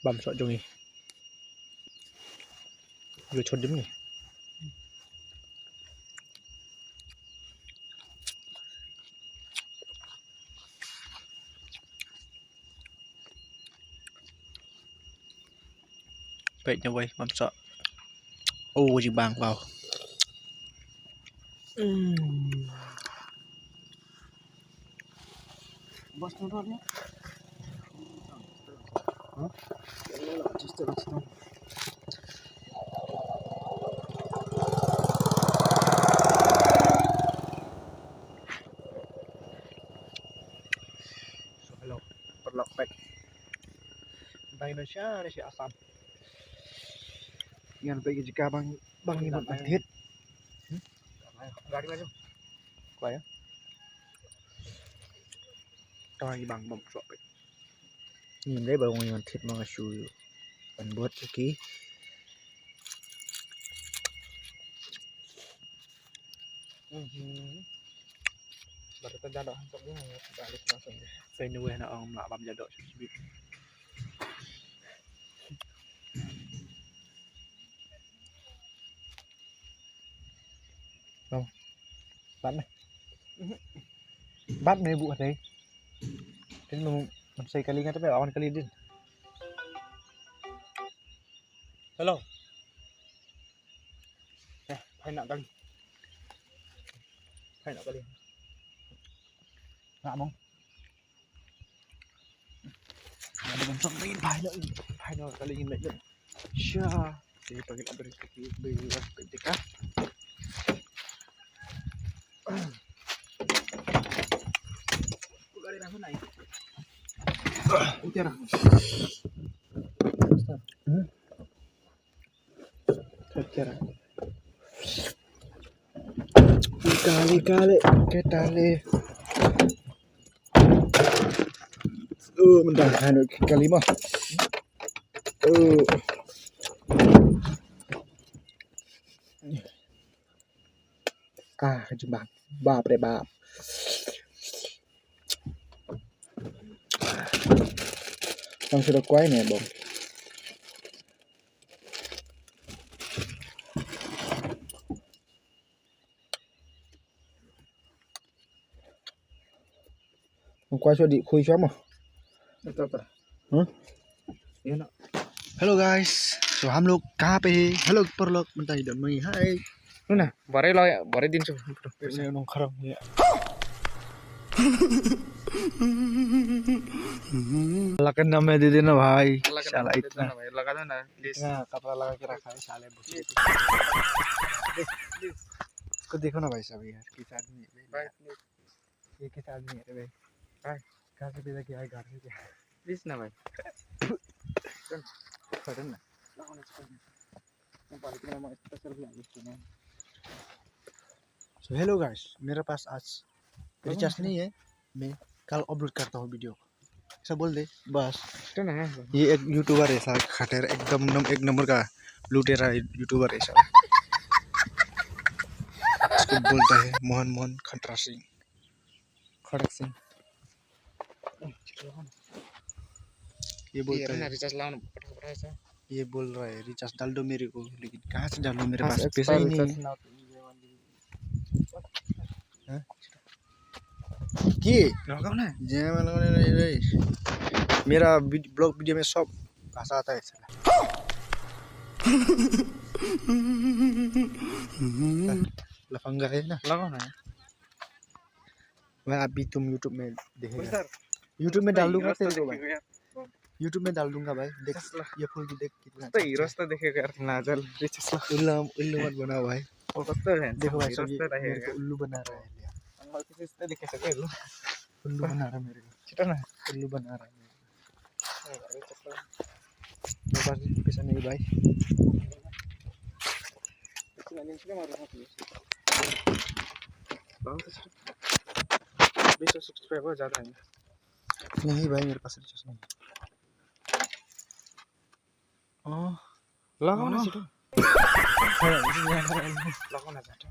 băm sọ chung đi vừa chốt đấm nhỉ vậy nhau quay băm sọ ô chừng bàng vào Bos nonton ya? Hah? Hello, perlok back. Bay nó sẽ asam. Yang pergi jika bang ini berhenti. Gaड़ी में Quay á. Coi bằng bông sọ vậy. Nhìn thấy bầu người thịt mà chui bẩn bớt cái ký. baru terjaduk hantuknya balik langsung deh. Phải nuôi nó ông lạ băm ra đội cho biết. Không. Bắn này. Bắt này vụ thế. Thế mà mình xây kali ngay tới bây giờ kali đi. Hello. Hay nặng kali. Hay nọ kali. Ngạ không? Ada bensong lagi bahaya no kali ini lagi. Syah, jadi pakai abis beras ketika. Gaड़ी राखो ना उतेर Kira. Kali ke tali. Bentar, anu kali mah. Jembang. Bab deh bab. Bang sudah kuai nih, Bang. Qua cho đi khui cho mà. Hello guys, so हम लोग कहाँ पे है? Hello परलोक bentar dan mai hai. Nuna, bare din so. Ini nong kharang ya. Lakan nama दे देना भाई. साला इतना. लगा दो ना प्लीज. हाँ, कपड़ा लगा के रखा है साले बुझे. इसको देखो ना भाई साहब यार किस आदमी है भाई. ये किस आदमी है भाई. भाई कहाँ से पैदा किया है घर से क्या? प्लीज ना भाई. Pardon ना. So hello guys, मेरे पास आज रिचार्ज नहीं है. मैं कल अपलोड करता हूँ वीडियो. ऐसा बोल दे बस. तो ना ये एक यूट्यूबर है साला खटेर एकदम एक नंबर का लुटेरा यूट्यूबर है साला. इसको बोलता है मोहन खटरा सिंह. खड़क सिंह. ये बोलता है रिचार्ज लाओ पटा ऐसा. ये बोल रहा है रिचार्ज डाल दो मेरे को, लेकिन कहाँ से डालूं मेरे पास पैसा ही नहीं है. कि लगाओ ना. मेरा ब्लॉग वीडियो में सब भाषा आता है साला. लफंगा है ना. लगाओ ना. मैं अभी तुम YouTube में देखेगा. YouTube में डाल दूंगा तेरे को भाई. YouTube में डाल दूंगा भाई. देख ये फूल भी देख कितना तो ही रास्ता देखेगा यार. ना चल रिचार्ज ला. उल्लू मत बनाओ भाई. वो रास्ता है. देखो भाई सब रास्ता मेरे रहेगा. को उल्लू बना रहा है. अंगल किसी से देखे सके लो. उल्लू बना रहा है मेरे को. चिटा ना. उल्लू बना रहा है मेरे को. मेरे पास पैसा नहीं भाई. सब्सक्राइबर ज्यादा है. नहीं भाई मेरे पास रिचार्ज नहीं. लगाओ ना चिटा. लगाओ ना चिटा.